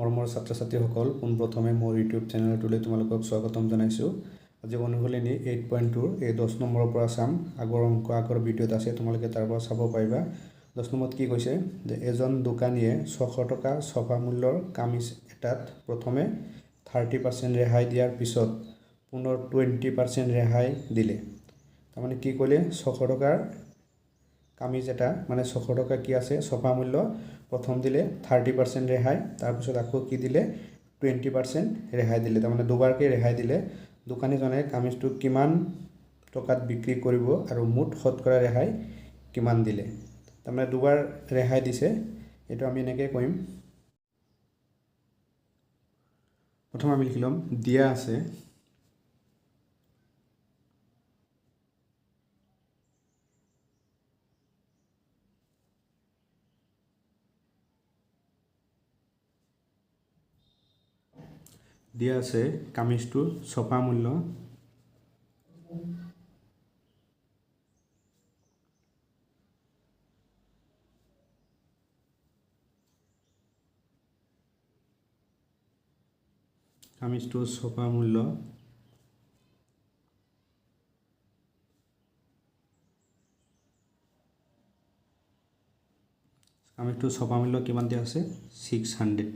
মৰমৰ ছাত্ৰ ছাত্ৰীসকল পোনপ্ৰথমে মোৰ ইউটিউব চেনেলটোলৈ তোমালোকক স্বাগতম জনাইছোঁ। আজি অনুশীলনী 8.2 এই 10 নম্বৰৰ পৰা চাম। আগৰ ভিডিঅ'ত আছে, তোমালোকে তাৰ পৰা চাব পাৰিবা। 10 নম্বৰত কি কৈছে যে এজন দোকানীয়ে 600 টকা ছফা মূল্যৰ কামিজ এটাত প্ৰথমে 30% ৰেহাই দিয়াৰ পিছত পুনৰ 20% ৰেহাই দিলে। তাৰমানে কি ক'লে, 600 টকাৰ কামিজ এটা মানে 600 টকা কি আছে ছফা মূল্য, প্ৰথম দিলে 30% ৰেহাই, তাৰপিছত আকৌ কি দিলে 20% ৰেহাই দিলে। তাৰমানে দুবাৰকৈ ৰেহাই দিলে। দোকানীজনে কামিজটো কিমান টকাত বিক্ৰী কৰিব আৰু মুঠ শতকৰা ৰেহাই কিমান দিলে। তাৰমানে দুবাৰ ৰেহাই দিছে, এইটো আমি এনেকৈ কৰিম। প্ৰথম আমি লিখি ল'ম দিয়া আছে, দিয়া আছে কামিজটোৰ ছফা মূল্য কামিজটোৰ ছফা মূল্য কিমান দিয়া আছে 600।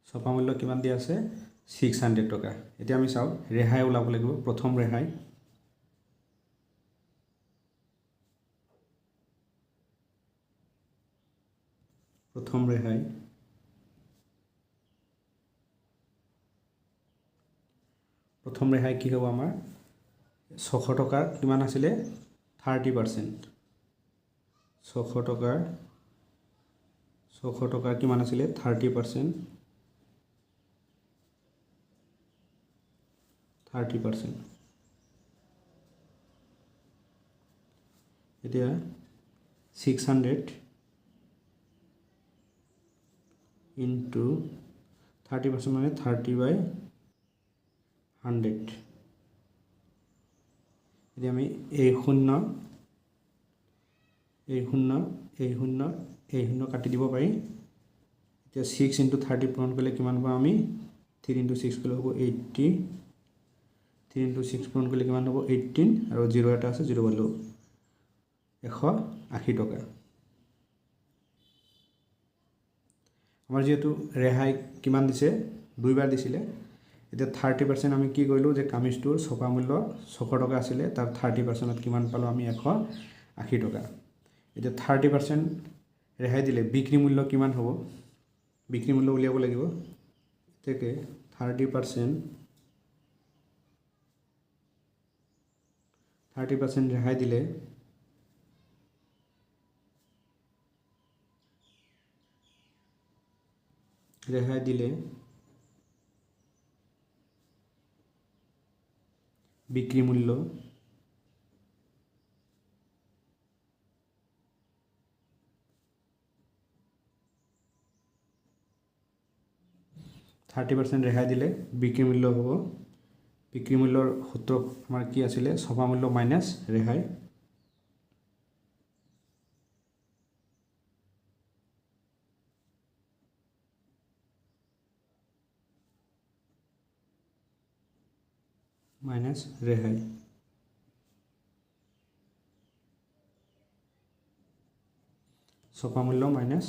ছফা মূল্য কিমান দিয়া আছে 600 টকা। এতিয়া আমি চাওঁ ৰেহাই ওলাব লাগিব। প্ৰথম ৰেহাই কি হ'ব আমাৰ 600 টকাৰ কিমান আছিলে 30%। 600 টকাৰ কিমান আছিলে 30%। এতিয়া 600 ইনটু 30% মানে 30/100। এতিয়া আমি এই শূন্য কাটি দিব পাৰি। এতিয়া 6 ইনটু 30 পূৰণ কৰিলে কিমান পাম আমি 3 ইনটু 6 কৰিলে হ'ব 80। 3 ইনটু 6 পূৰণ কৰিলে কিমান হ'ব 18 আৰু 0 এটা আছে 0 পালোঁ 180 টকা। আমাৰ যিহেতু ৰেহাই কিমান দিছে দুইবাৰ দিছিলে, এতিয়া 30% আমি কি কৰিলোঁ যে কামিজটোৰ ছফা মূল্য 600 টকা আছিলে, তাৰ 30%ত কিমান পালোঁ আমি 180 টকা। এতিয়া 30% ৰেহাই দিলে বিক্ৰী মূল্য কিমান হ'ব, বিক্ৰী মূল্য উলিয়াব লাগিব। গতিকে 30% ৰেহাই দিলে বিক্ৰী মূল্য বিক্ৰী মূল্য হ'ব, বিক্ৰী মূল্যৰ সূত্ৰ আমাৰ কি আছিলে ছফা মূল্য মাইনাছ ৰেহাই। ছফা মূল্য মাইনাছ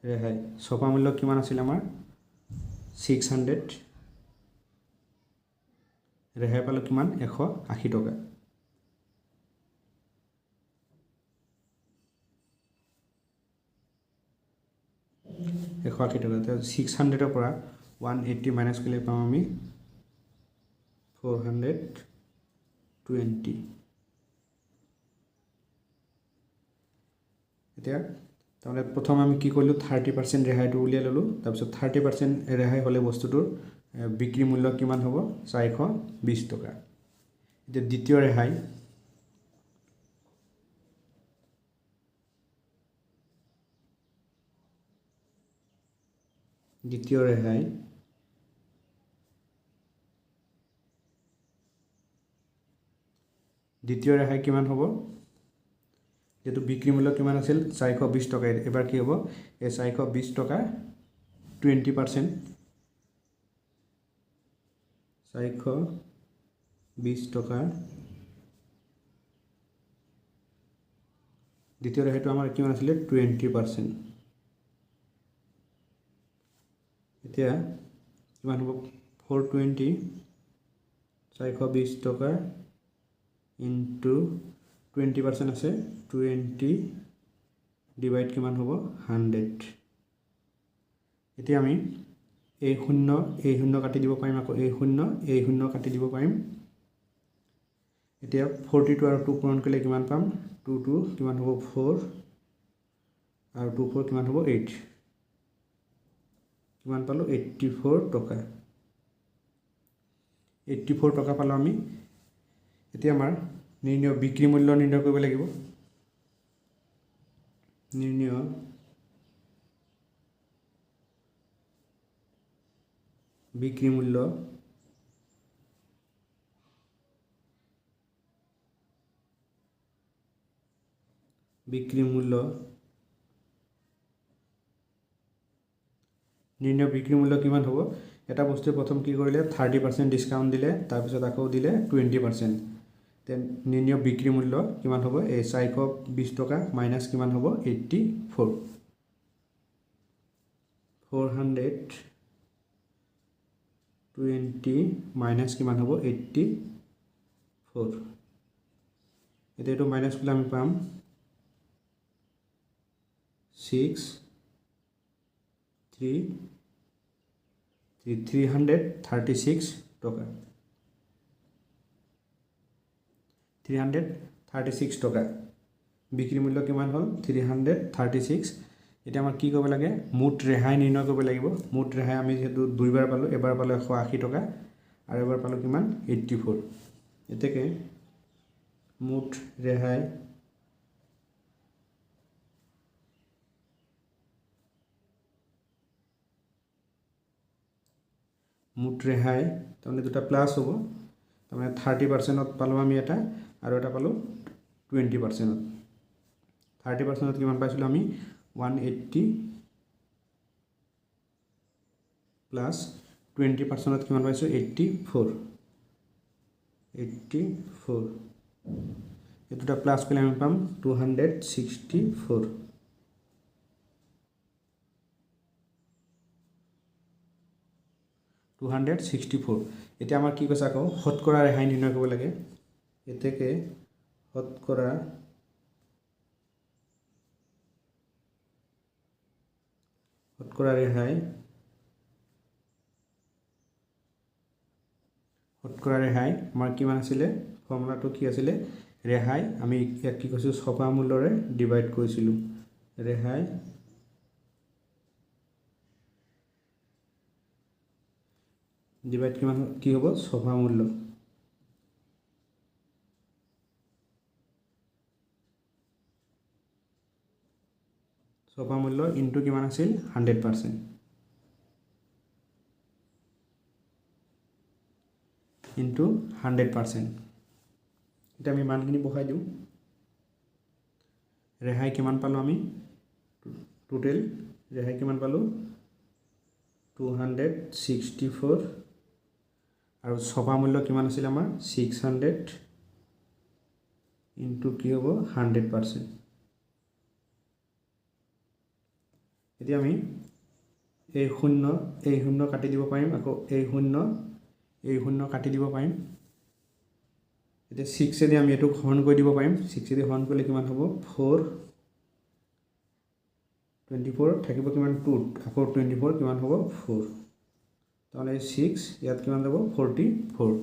ৰেহাই। ছফা মূল্য কিমান আছিল আমাৰ 600, ৰেহাই পালোঁ কিমান 180 টকা। এতিয়া 600ৰ পৰা 180 মাইনাছ কৰিলে পাম আমি 420। এতিয়া তাৰমানে প্ৰথম আমি কি কৰিলোঁ 30% ৰেহাইটো উলিয়াই ল'লোঁ। তাৰপিছত 30% ৰেহাই হ'লে বস্তুটোৰ বিক্ৰী মূল্য কিমান হ'ব 420 টকা। এতিয়া দ্বিতীয় ৰেহাই দ্বিতীয় ৰেহাই কিমান হ'ব যেহেতু বিক্ৰি মূল্য কিমান আছিল 420 টকা এবাৰ কি হ'ব এই 420 টকা 20% 420 টকা দ্বিতীয় ৰেহাইটো আমাৰ কিমান আছিল 20% এতিয়া কিমান হ'ব 420 420 টকা ইনটু 20% আছে 20 ডিভাইড কিমান হ'ব 100 এতিয়া আমি এই শূন্য কাটি দিব পাৰিম আকৌ এই শূন্য কাটি দিব পাৰিম এতিয়া 42 আৰু 2 পূৰণ কৰিলে কিমান পাম 2 কিমান হ'ব 4 আৰু 2 4 কিমান হ'ব 8 কিমান পালো 84 টকা 84 টকা পালো আমি এতিয়া আমাৰ নিৰ্ণয় বিক্ৰী মূল্য নিৰ্ণয় কৰিব লাগিব নিৰ্ণয় বিক্ৰী মূল্য নিৰ্ণয় বিক্ৰী মূল্য কিমান হ'ব এটা বস্তু প্ৰথম কি কৰিলে 30% ডিসকাউন্ট দিলে তাৰ পিছত আকৌ দিলে 20% দেন নিৰ্ণয় বিক্ৰী মূল্য কিমান হ'ব এই 420 টকা মাইনাস কিমান হ'ব 84 420 মাইনাস কিমান হ'ব 84 এটো মাইনাস কৰিলে আমি পাম 336 টকা 336 টকা বিক্ৰী মূল্য কিমান হ'ল 336 এটা আমাৰ কি কৰিব লাগে মুঠ ৰেহাই নিৰ্ণয় কৰিব লাগিব মুঠ ৰেহাই আমি যেটো দুইবাৰ পালো এবাৰ পালো 180 টকা আৰু এবাৰ পালো কিমান 84 এতেকে মুঠ ৰেহাই তাৰমানে দুটা প্লাস হ'ব তাৰমানে 30% ত পালো আমি এটা আৰু এটা পালো 20% ত 30% ত কিমান পাইছিলো আমি 180 প্লাস 20% ত কিমান পাইছো 84 এটোটা প্লাস কৰিলে আমি পাম 264 264 এতিয়া আমাৰ কি কৈছে আকৌ শতকৰা ৰেহাই নিৰ্ণয় কৰিব লাগে এতেকে শতকৰা ৰেহাই আমাৰ কিমান আছিলে ফৰ্মুলাটো কি আছিলে ৰেহাই আমি ইয়াক কি কৈছো ছপা মূল্যৰে ডিভাইড কৰিছিলো ৰেহাই ডিভাইড কিমান কি হ'ব ছপা মূল্য ইনটু কিমান আছিল 100% ইনটু 100% এটা আমি মানখিনি বহাই দিও ৰেহাই কিমান পালো আমি টোটাল ৰেহাই কিমান পালো 264 আৰু ছপা মূল্য কিমান আছিল আমাৰ 600 ইনটু কি হ'ব 100% এতিয়া আমি এই শূন্য কাটি দিব পাৰিম আকৌ এই শূন্য কাটি দিব পাৰিম এতিয়া 6 এদি আমি এটো হৰণ কৰি দিব পাৰিম 6 এদি হৰণ কৰিলে কিমান হ'ব 4 24 থাকিব কিমান 2 আকৌ 24 কিমান হ'ব 4 তাহলে 6 ইয়াত কিমান যাব 44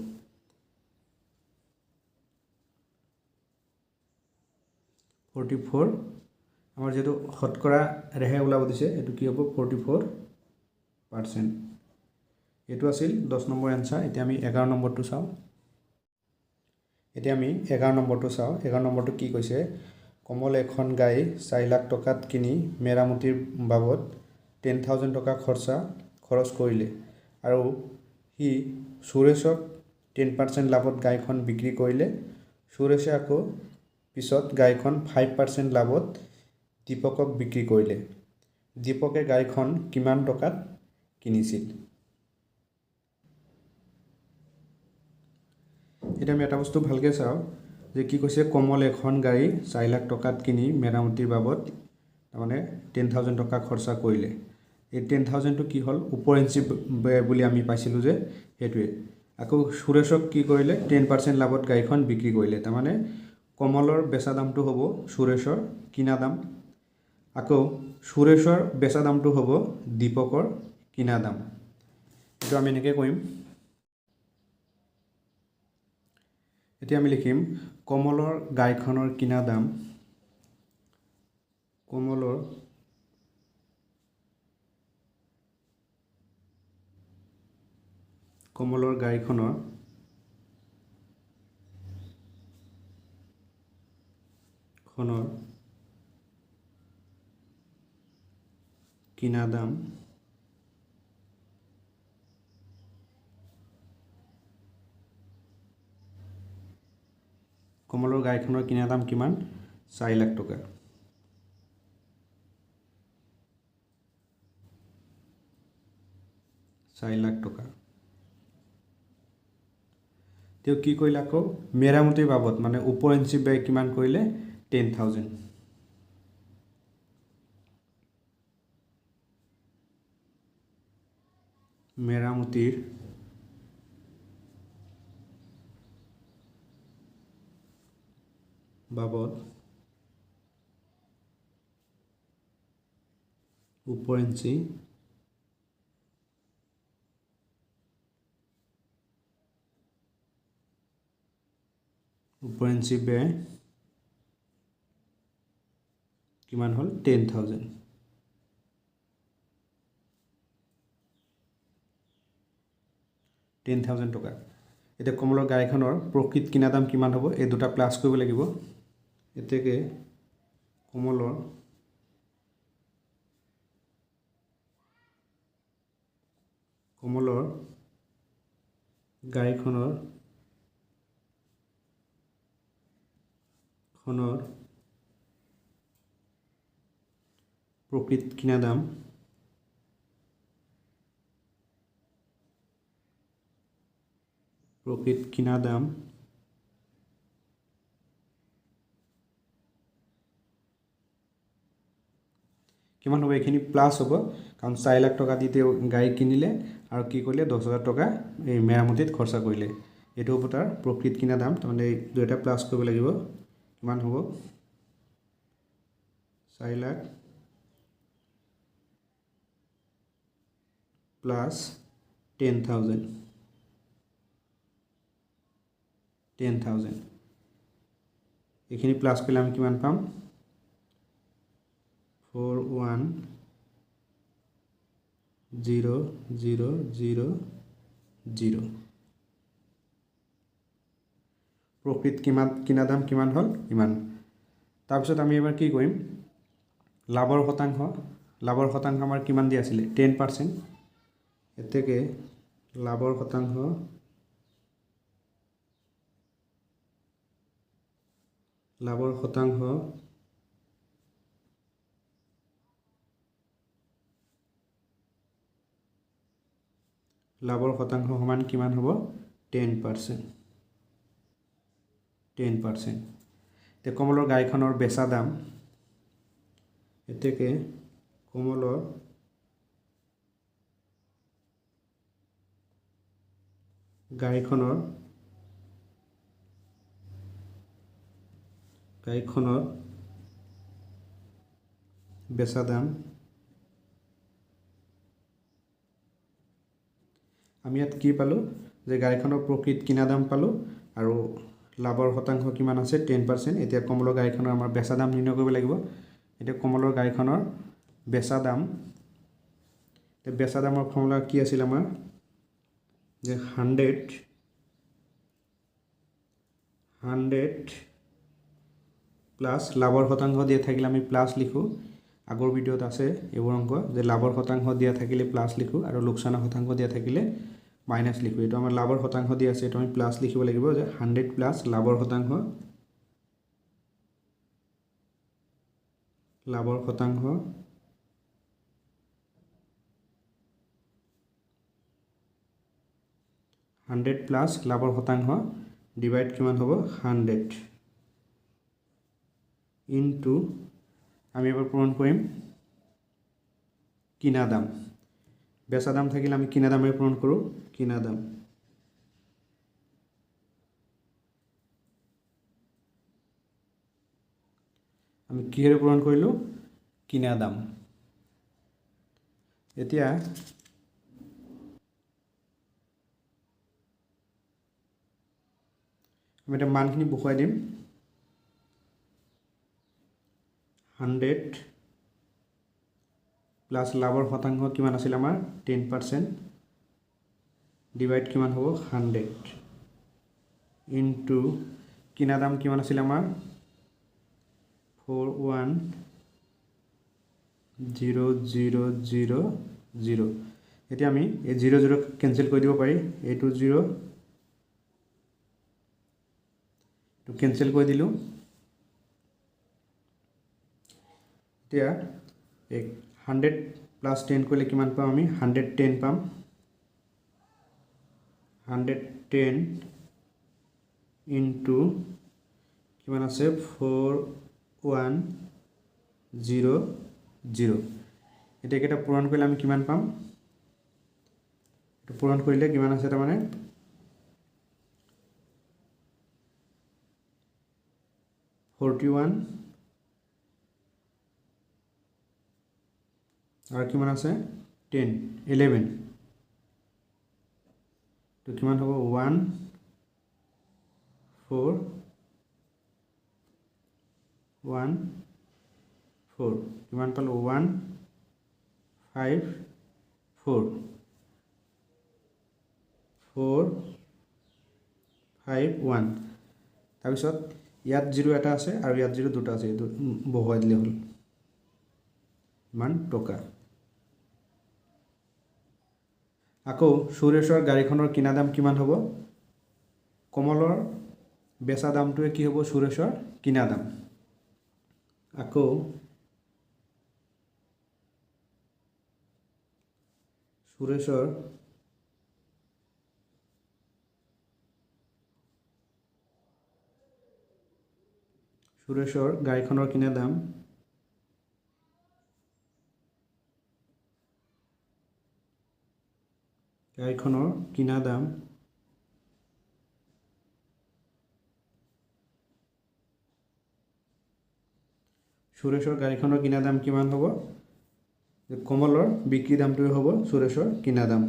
আমাৰ যেটো শতকৰা ৰেহাই ওলাব দিছে এটো কি হ'ব 44% এটো আছিল 10 নম্বৰ आंसर এতিয়া আমি 11 নম্বৰটো চাও এতিয়া আমি 11 নম্বৰটো চাও 11 নম্বৰটো কি কৈছে কমল এখন গাই 4 লাখ টকাত কিনি মেৰামতিৰ বাবদ 10000 টকা খৰচ কৰিলে আৰু হি সুৰেশক 10% লাভত গাইখন বিক্ৰী কৰিলে সুৰেশে আকৌ পিছত গাড়ীখন 5% লাভত দীপকক বিক্ৰী কৰিলে। দীপকে গাড়ীখন কিমান টকাত কিনিছিল? এতিয়া আমি এটা বস্তু ভালকৈ চাওঁ যে কি কৈছে, কমল এখন গাড়ী 4 লাখ টকাত কিনি মেৰামতিৰ বাবদ তাৰমানে 10,000 টকা খৰচা কৰিলে। এই 10,000টো কি হ'ল, উপৰেঞ্চি বুলি আমি পাইছিলোঁ যে সেইটোৱে। আকৌ সুৰেশক কি কৰিলে, 10% লাভত গাড়ীখন বিক্ৰী কৰিলে। তাৰমানে কমলৰ বেচা দামটো হ'ব সুৰেশৰ কিনা দাম, আকৌ সুৰেশৰ বেচা দামটো হ'ব দীপকৰ কিনা দাম। এইটো আমি এনেকৈ কৰিম। এতিয়া আমি লিখিম কমলৰ গাড়ীখনৰ কিনা দাম, কমলৰ গাড়ীখনৰ কিনা দাম কিমান? 4 লাখ টকা। তেওঁ কি কৰিলে, আকৌ মেৰামতিৰ বাবদ মানে উপৰেঞ্চি ব্যয় কিমান কৰিলে? 10,000। মেৰামতিৰ বাবদ উপৰেঞ্চি ব্যয় কিমান হ'ল? 10,000। টকা। এতিয়া কমলৰ গাড়ীখনৰ প্ৰকৃত কিনা দাম কিমান হ'ব? এই দুটা প্লাছ কৰিব লাগিব। এতেকে কমলৰ গাড়ীখনৰ প্ৰকৃত কিনা দাম কিমান হ'ব? এইখিনি প্লাছ হ'ব, কাৰণ 4 লাখ টকা দি তেওঁ গাড়ী কিনিলে আৰু কি কৰিলে, 10,000 টকা এই মেৰামতিত খৰচা কৰিলে। এইটো হ'ব তাৰ প্ৰকৃত কিনা দাম। তাৰমানে এই দুয়োটা প্লাছ কৰিব লাগিব। কিমান হ'ব? 4 লাখ প্লাছ 10,000। এইখিনি প্লাছ কৰিলে আমি কিমান পাম? 41,000,000। প্ৰকৃত কিনা দাম কিমান হ'ল? ইমান। তাৰপিছত আমি এবাৰ কি কৰিম, লাভৰ শতাংশ আমাৰ কিমান দিয়া আছিলে? 10%। এতেকে লাভৰ শতাংশ সমান কিমান হ'ব? 10%। এতিয়া কমলৰ গাড়ীখনৰ বেচা দাম, এতেকে কমলৰ গাড়ীখনৰ বেচা দাম, আমি ইয়াত কি পালোঁ যে গাড়ীখনৰ প্ৰকৃত কিনা দাম পালোঁ আৰু লাভৰ শতাংশ কিমান আছে? 10%। এতিয়া কমলৰ গাড়ীখনৰ আমাৰ বেচা দাম নিৰ্ণয় কৰিব লাগিব। এতিয়া কমলৰ গাড়ীখনৰ বেচা দামৰ ফৰ্মুলা কি আছিল আমাৰ? যে 100 প্লাছ লাভৰ শতাংশ দিয়া থাকিলে আমি প্লাছ লিখোঁ। আগৰ ভিডিঅ'ত আছে এইবোৰ অংক, যে লাভৰ শতাংশ দিয়া থাকিলে প্লাছ লিখোঁ আৰু লোকচানৰ শতাংশ দিয়া থাকিলে মাইনাছ লিখোঁ। এইটো আমাৰ লাভৰ শতাংশ দিয়া আছে, এইটো আমি প্লাছ লিখিব লাগিব, যে 100 প্লাছ লাভৰ শতাংশ লাভৰ শতাংশ হাণ্ড্ৰেড প্লাছ লাভৰ শতাংশ ডিভাইড কিমান হ'ব 100 ইনটু আমি এবাৰ পূৰণ কৰিম কিনা দাম বেচা দাম থাকিলে আমি কিনা দামেৰে পূৰণ কৰোঁ কিনা দাম আমি কিহেৰে পূৰণ কৰিলোঁ কিনা দাম এতিয়া আমি এটা মানখিনি বহুৱাই দিম 100 প্লাছ লাভৰ শতাংশ কিমান আছিল আমাৰ 10% ডিভাইড কিমান হ'ব 100 ইনটু কিনা দাম কিমান আছিল আমাৰ 41000 এতিয়া আমি এই 00 কেনসেল কৰি দিব পাৰি এইটো 0 তো কেনসেল কৰি দিলোঁ এতিয়া 100 প্লাছ 10 কৰিলে কিমান পাম আমি 110 পাম 110 ইনটু কিমান আছে 4100 এটা কেটা পূৰণ কৰিলে আমি কিমান পাম এটা পূৰণ কৰিলে কিমান আছে তাৰ মানে 41 আৰু কিমান আছে 10 11 তো কিমান হ'ব 1 4 1 4 কিমান পালো 1 5 4 4 5 1 তাৰপিছত ইয়াত 0 এটা আছে আৰু ইয়াত 0 দুটা আছে বহুৱাই দিলে হ'ল মান টকা আকৌ সুৰেশৰ গাড়ীখনৰ কিনা দাম কিমান হ'ব কমলৰ বেচা দামটোৱে কি হ'ব সুৰেশৰ কিনা দাম আকৌ সুৰেশৰ গাড়ীখনৰ কিনা দাম গাড়ীখনৰ কিনা দাম সুৰেশৰ গাড়ীখনৰ কিনা দাম কিমান হ'ব কমলৰ বিক্ৰী দামটোৱে হ'ব সুৰেশৰ কিনা দাম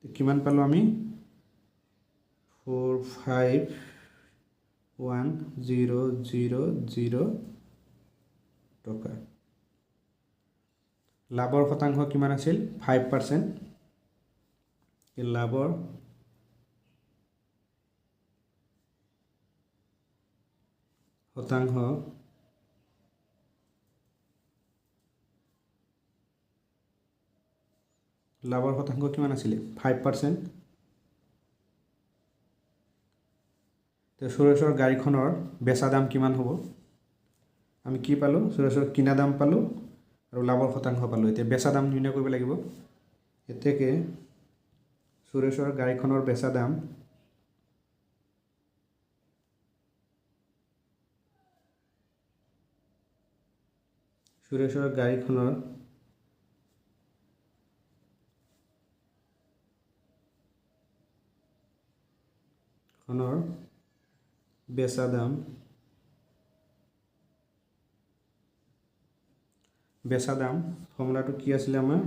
কিমান পালো আমি 451,000 টকা লাভৰ শতাংশ কিমান আছিল 5% লাভৰ শতাংশ লাভৰ শতাংশ কিমান আছিল 5% তো সুৰেশৰ গাড়ীখনৰ বেচা দাম কিমান হ'ব আমি কি পালো সুৰেশৰ কিনা দাম পালো আৰু লাভৰ শতাংশ পালো এতিয়া বেচা দাম নিৰ্ণয় কৰিব লাগিব এতেকে সুৰেশৰ গাড়ীখনৰ বেচা দাম সুৰেশৰ গাড়ীখনৰ বেচা দাম ফৰ্মুলাটো কি আছিল আমাৰ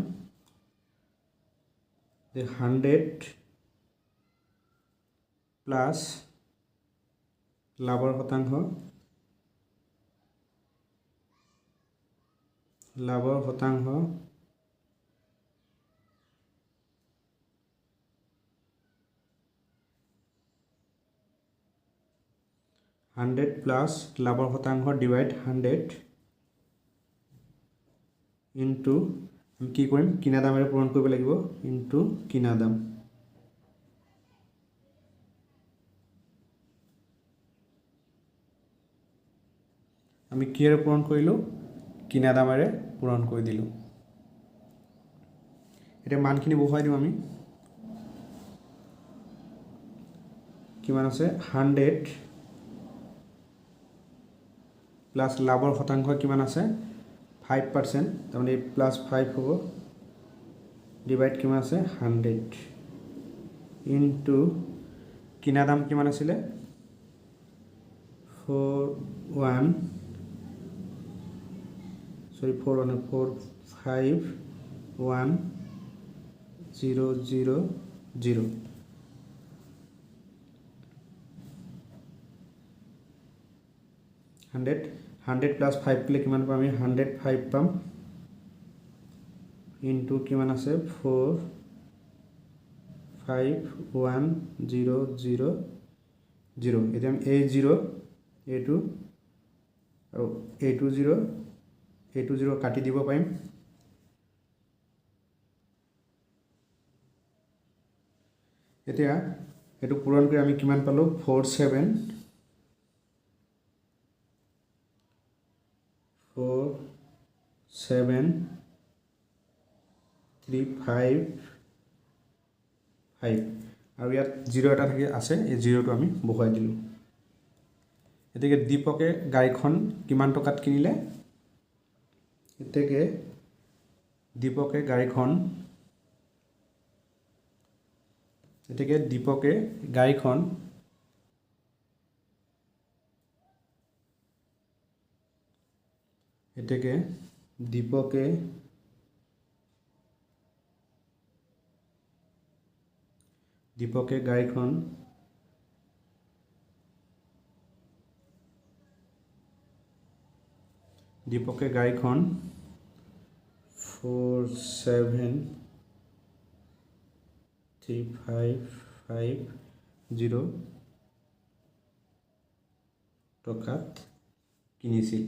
100 প্লাছ লাভৰ শতাংশ 100 প্লাছ লাভৰ শতাংশ ডিভাইড 100 ইনটু আমি কি কৰিম কিনা দামেৰে পূৰণ কৰিব লাগিব ইনটু কিনা দাম আমি কিহেৰে পূৰণ কৰিলোঁ কিনা দামেৰে পূৰণ কৰি দিলোঁ এতিয়া মানখিনি বহুৱাই দিওঁ আমি কিমান আছে 100 প্লাস লাভৰ শতাংশ কিমান আছে 5% তাৰমানে প্লাস 5 হ'ব ডিভাইড কিমান আছে 100 ইনটু কিনা দাম কিমান আছিলে 451,000 100 প্লাস 5 প্লে কিমান পাম আমি 105 পাম ইনটু কিমান আছে 451,000 এতিয়া আমি A0 A2 আৰু A20 কাটি দিব পাৰিম এতিয়া এটো পূৰণ কৰি আমি কিমান পালো 47355 আৰু ইয়াত 0 এটা থাকি আছে এই 0 টো আমি বহুৱাই দিলো এতেকে দীপকে গাড়ীখন কিমান টকাত কিনিলে এতেকে দীপকে গাড়ীখন দীপকে গাড়ীখন 47355 টকাত কিনিছিল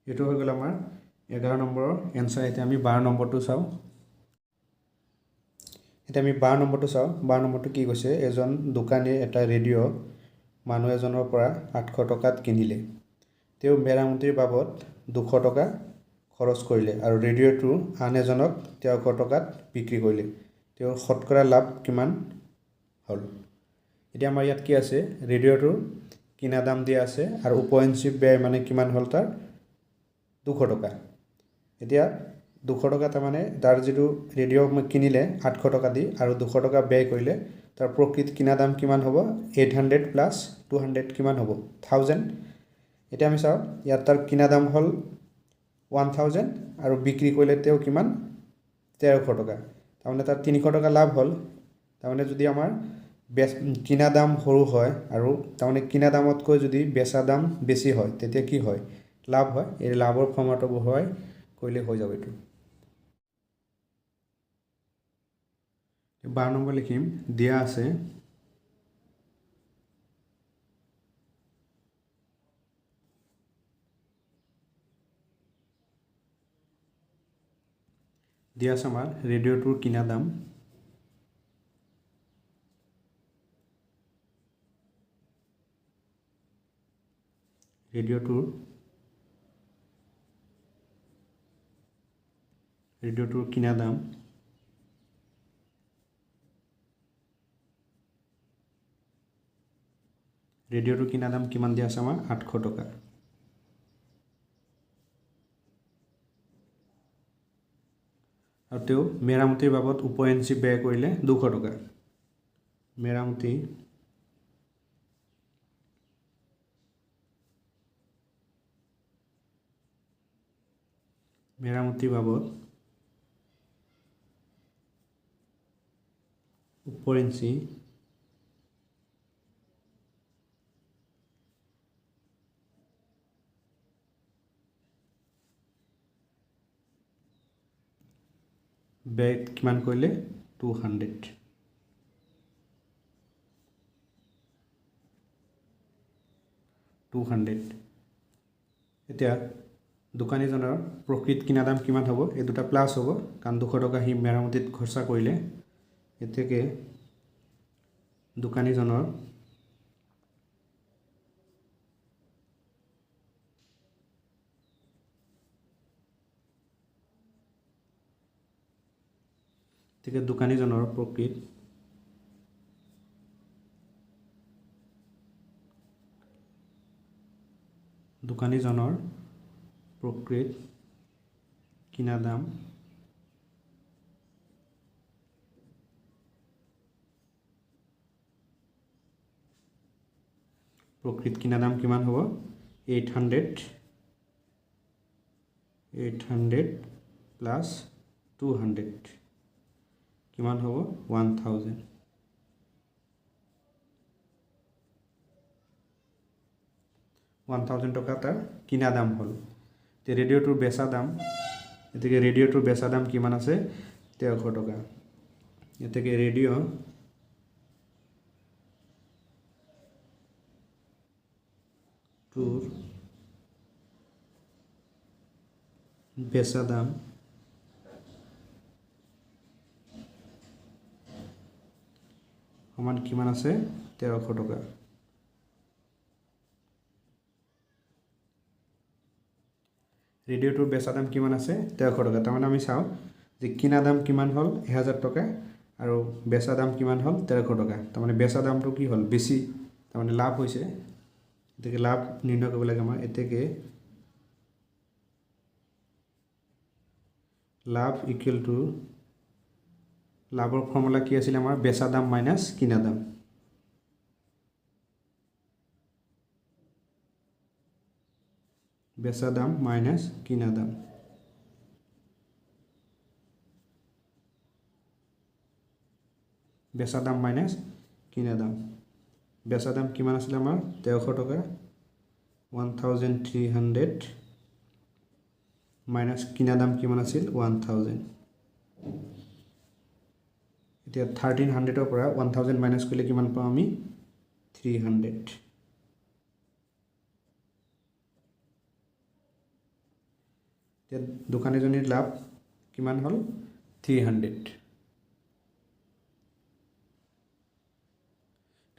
এটো হৈ গল আমাৰ 11 নম্বৰৰ এনসাৰ এতিয়া আমি 12 নম্বৰটো চাও এটা আমি 12 নম্বৰটো চাও 12 নম্বৰটো কি কৈছে এজন দোকানী এটা ৰেডিঅ' মানুহ এজনৰ পৰা 800 টকাত কিনিলে তেওঁ মেৰামতিৰ বাবদ 200 টকা খৰচ কৰিলে আৰু ৰেডিঅ'টো আন এজনক 300 টকাত বিক্ৰী কৰিলে তেওঁৰ শতকৰা লাভ কিমান হল এতিয়া আমাৰ ইয়াত কি আছে ৰেডিঅ'টো কিনা দাম দিয়া আছে আৰু উপএনচি ব্যয় মানে কিমান হল তাৰ 200 টকা এতিয়া 200 টকা তাৰ মানে তাৰ যেটো ৰেডিঅ' কিনিলে 800 টকা দি আৰু 200 টকা ব্যয় কৰিলে তাৰ প্ৰকৃত কিনা দাম কিমান হ'ব 800 প্লাস 200 কিমান হ'ব 1000 এটা আমি চাও ইয়াত তাৰ কিনা দাম হল 1000 আৰু বিক্ৰী কৰিলে তেও কিমান 1300 টকা তাৰমানে তাৰ 300 টকা লাভ হল তাৰমানে যদি আমাৰ কিনা দাম সৰু হয় আৰু তাৰমানে কিনা দামতকৈ যদি বেচা দাম বেছি হয় তেতিয়া কি হয় লাভ হয় এই লাভৰ ফৰ্মটো বহুৱাই কৰিলে হৈ যাব এটো 12 নম্বৰ লিখিম দিয়া আছে আমাৰ ৰেডিঅ'টোৰ কিনা দাম ৰেডিঅ'টোৰ কিনা দাম কিমান দিয়া আছে আমাৰ 800 টকা আৰু তেও মেৰামতিৰ বাবদ উপএনচি ব্যয় কৰিলে 200 টকা মেৰামতি বাবদ উপএনচি ব্যয় কিমান কৰিলে 200 এতিয়া দোকানীজনৰ প্ৰকৃত কিনা দাম কিমান হ'ব এই দুটা প্লাছ হ'ব কাৰণ 200 টকা সি মেৰামতিত খৰচা কৰিলে এতেকে দোকানীজনৰ প্ৰকৃত কিনা দাম কিমান হ'ব 800 প্লাস 200 কিমান হ'ব 1000 টকা তাৰ কিনা দাম হ'ল তে ৰেডিঅ'টোৰ বেচা দাম এতেকে ৰেডিঅ'টোৰ বেচা দাম কিমান আছে 1300 টকা এতেকে ৰেডিঅ' टूर बेचा दाम समान किमान आछे 1300 टका रेडिओटोर बेचा दाम किमान आछे 1300 टका तारमाने आमी चाও जे किना दाम किमान हल 1000 टका और बेचा दाम किमान हल 1300 टका तारमाने बेचा दामটো কি হল বেশি तारमाने लाभ होइसे এতেকে লাভ নির্ণয় কৰিব লাগে আমাৰ এতেকে লাভ ইকুয়াল টু লাভৰ ফৰ্মুলা কি আছিল আমাৰ বেচা দাম মাইনাস কিনা দাম বেচা দাম মাইনাস কিনা দাম বেচা দাম মাইনাস কিনা দাম বেচা দাম কিমান আছিল আমাৰ 1300 টকা 1300 মাইনাস কিনা দাম কিমান আছিল 1000 এতিয়া 1300 ৰ পৰা 1000 মাইনাস কৰিলে কিমান পাম আমি 300 এতিয়া দোকানীজনীৰ লাভ কিমান হল 300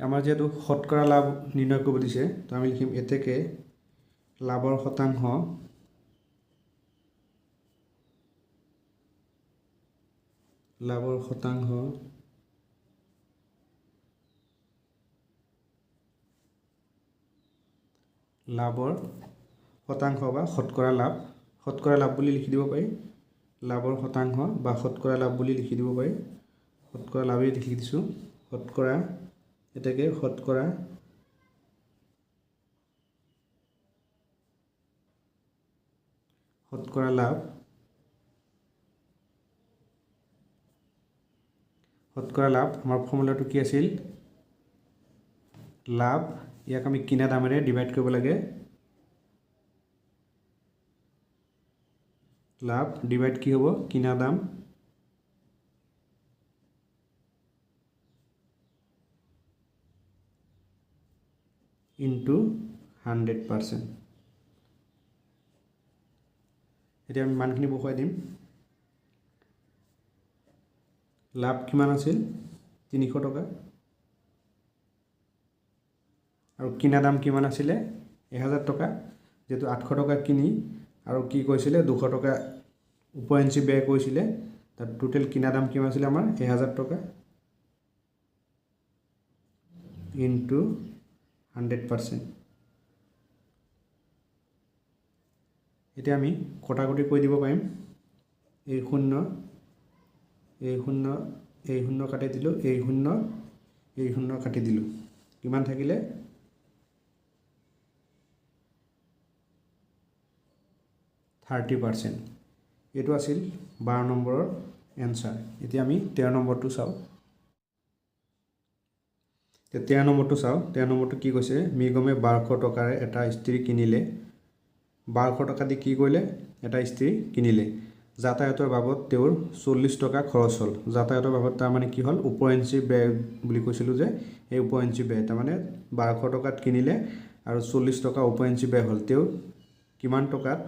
আমাৰ যেটো শতকৰা লাভ নিৰ্ণয় কৰিব দিছে তো আমি লিখিম এতেকে লাভৰ শতাংশ লাভৰ শতাংশ বা শতকৰা লাভ বুলি লিখি দিব পাৰি লাভৰ শতাংশ বা শতকৰা লাভ বুলি লিখি দিব পাৰি শতকৰা লাভই লিখি দিছো শতকৰা এটাকে শতকৰা লাভ আমাৰ ফৰ্মুলাটো কি আছিল লাভ ইয়াক আমি কিনা দামেৰে ডিভাইড কৰিব লাগে লাভ ডিভাইড কি হ'ব কিনা দাম into 100% এতিয়া আমি মানখিনি বহাই দিম লাভ কিমান আছিল 300 টকা আৰু কিনা দাম কিমান আছিল 1000 টকা যেটো 800 টকা কিনি আৰু কি কৈছিলে 200 টকা উপৰেঞ্চি ব্যয় কৈছিলে তাৰ টোটাল কিনা দাম কিমান আছিল আমাৰ 1000 টকা into 100% এতিয়া আমি কটাকটি কৰি দিব পাৰিম এই শূন্য কাটি দিলো এই শূন্য কাটি দিলো কিমান থাকিলে 30% এটো আছিল 12 নম্বৰৰ এনসাৰ এতিয়া আমি 13 নম্বৰটো চাও 13 নম্বৰটো কি কৈছে মিগমে 1200 টকাৰ এটা ইস্ত্ৰি কিনিলে 1200 টকা দি কি কৰিলে এটা ইস্ত্ৰি কিনিলে যাতায়াতৰ বাবদ তেওঁৰ 40 টকা খৰচ হ'ল যাতায়াতৰ বাবদ তাৰ মানে কি হ'ল উপৰেঞ্চি ব্যয় বুলি কৈছিলো যে এই উপৰেঞ্চি ব্যয় তাৰ মানে 1200 টকাত কিনিলে আৰু 40 টকা উপৰেঞ্চি ব্যয় হ'ল তেওঁ কিমান টকাত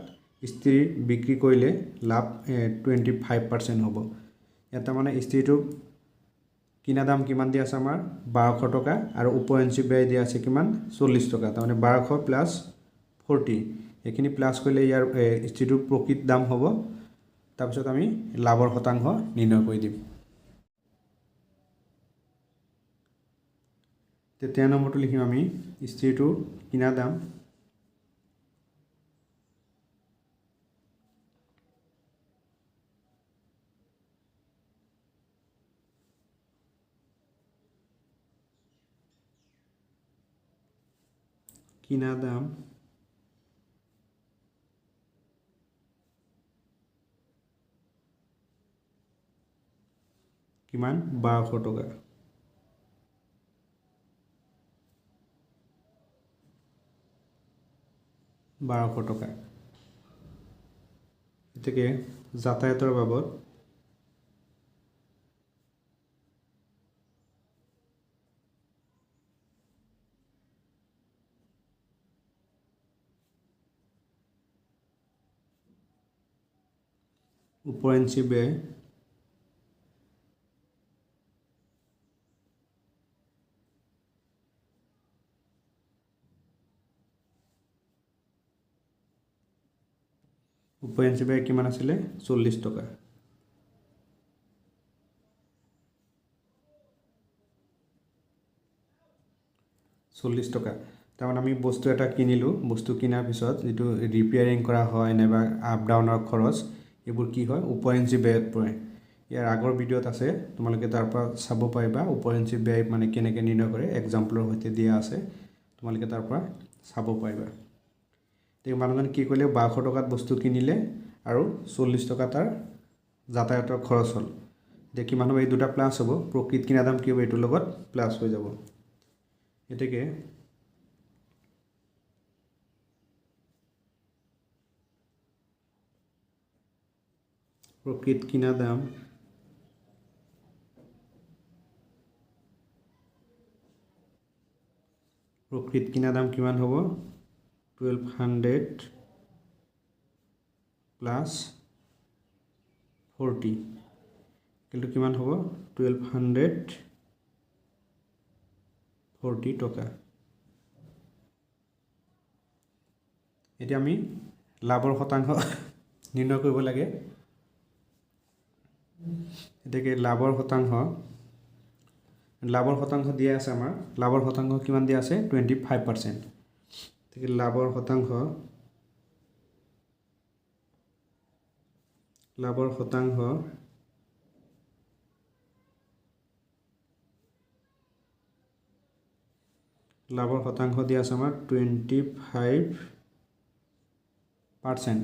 ইস্ত্ৰি বিক্ৰী কৰিলে লাভ 25% হ'ব। ইয়াত মানে ইস্ত্ৰিটো কিনা দাম কিমান দিয়া আছে আমাৰ 1200 টকা আৰু উপৰঞ্চি ব্যয় দিয়া আছে কিমান 40 টকা। তাৰমানে 1200 প্লাছ 40 এইখিনি প্লাছ কৰিলে ইয়াৰ ইস্ত্ৰিটোৰ প্ৰকৃত দাম হ'ব। তাৰপিছত আমি লাভৰ শতাংশ নিৰ্ণয় কৰি দিম। 13 নম্বৰটো লিখিম আমি ইস্ত্ৰিটোৰ কিনা দাম কিমান 1200 টকা। গতিকে যাতায়াতৰ বাবদ উপৰঞ্চি ব্যয় কিমান আছিলে 40 টকা। তাৰমানে আমি বস্তু এটা কিনিলোঁ, বস্তু কিনাৰ পিছত যিটো ৰিপেয়াৰিং কৰা হয় নাইবা আপ ডাউনৰ খৰচ এইবোৰ কি হয় উপৰঞ্চি ব্যয়ত পৰে। ইয়াৰ আগৰ ভিডিঅ'ত আছে, তোমালোকে তাৰ পৰা চাব পাৰিবা উপৰঞ্চি ব্যয় মানে কেনেকৈ নিৰ্ণয় কৰে, এক্সাম্পলৰ সৈতে দিয়া আছে, তোমালোকে তাৰ পৰা চাব পাৰিবা। এতিয়া মানুহজনে কি কৰিলে 1200 টকাত বস্তু কিনিলে আৰু 40 টকা তাৰ যাতায়াতৰ খৰচ হ'ল। এতিয়া কিমান হ'ব এই দুটা প্লাছ হ'ব, প্ৰকৃত কিনা দাম কি হ'ব এইটোৰ লগত প্লাছ হৈ যাব। গতিকে প্ৰকৃত কিনা দাম কিমান হ'ব 1200 প্লাছ 40 কিন্তু কিমান হ'ব 1240 টকা। এতিয়া আমি লাভৰ শতাংশ নিৰ্ণয় কৰিব লাগে। এতিয়াকে লাভৰ শতাংশ দিয়া আছে আমাৰ, লাভৰ শতাংশ কিমান দিয়া আছে 25%। গতিকে লাভৰ শতাংশ দিয়া আছে আমাৰ 25%।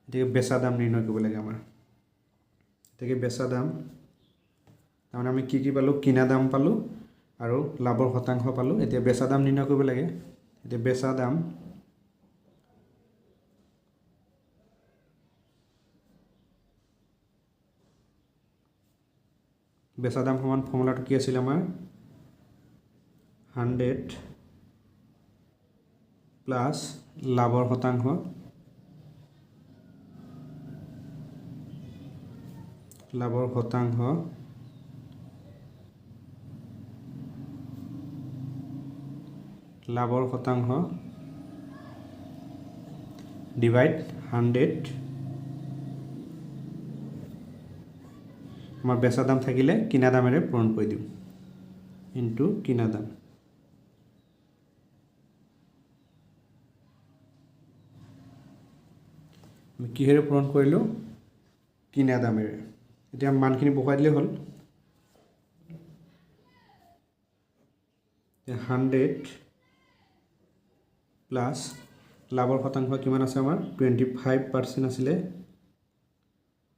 গতিকে বেচা দাম নিৰ্ণয় কৰিব লাগে আমাৰ। গতিকে বেচা দাম তাৰমানে আমি কি পালোঁ কিনা দাম পালোঁ আৰু লাভৰ শতাংশ পালোঁ। এতিয়া বেচা দাম নিৰ্ণয় কৰিব লাগে। এতিয়া বেচা দাম সমান ফৰ্মুলাটো কি আছিল আমাৰ 100 প্লাছ লাভৰ শতাংশ ডিভাইড 100। আমাৰ বেচা দাম থাকিলে কিনা দামেৰে পূৰণ কৰি দিম ইনটু কিনা দাম। আমি কিহেৰে পূৰণ কৰিলোঁ কিনা দামেৰে। এতিয়া মানখিনি বহুৱাই দিলেই হ'ল। 100 প্লাছ লাভৰ শতাংশ কিমান আছে আমাৰ 25% আছিলে,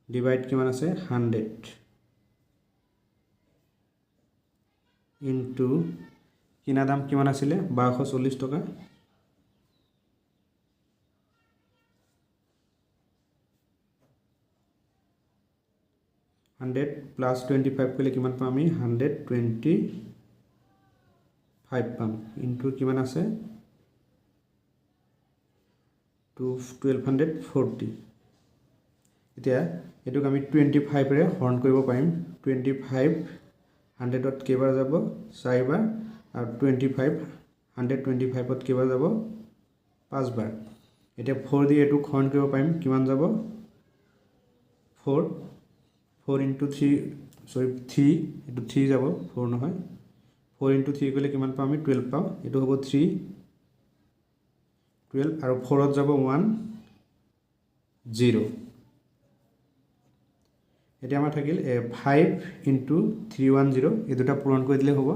ডিভাইড কিমান আছে 100 ইনটু কিনা দাম কিমান আছিলে 1240 টকা। 100 প্লাছ 25 কৰিলে কিমান পাম আমি 125 পাম ইনটু কিমান আছে টু 1240 এতিয়া এটোক আমি 25 ৰে হৰণ কৰিব পাৰিম 25 100ত কেইবাৰ যাব 4 বাৰ আৰু 25 125ত কেইবাৰ যাব 5 বাৰ এতিয়া 4 দি এটোক হৰণ কৰিব পাৰিম কিমান যাব 4 4 into 3 sorry 3 এটো 3 যাব 4 নহয় 4 into 3 কৰিলে কিমান পাম আমি 12 পাম এটো হ'ব 3 12 আৰু 4 ত যাব 1 0 এটা আমাৰ থাকিল 5 into 310 এই দুটা পূৰণ কৰি দিলে হ'ব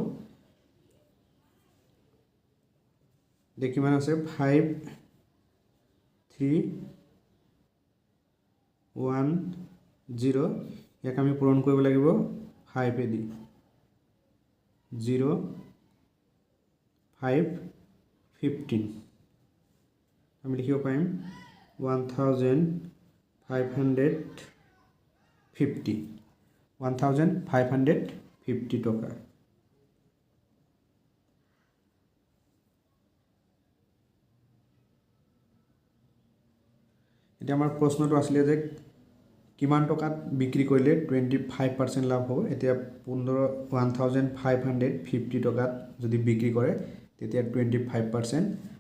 দেখি মান আছে 5 3 1 0 ইয়াক আমি পূৰণ কৰিব লাগিব 5 এ দি 0 5 15 আমি লিখিব পাৰিম 1550 টকা এটা আমাৰ প্ৰশ্নটো আছিল যে কিমান টকাত বিক্ৰী কৰিলে 25% লাভ হ'ব এতিয়া 1550 টকাত যদি বিক্ৰী কৰে তেতিয়া 25%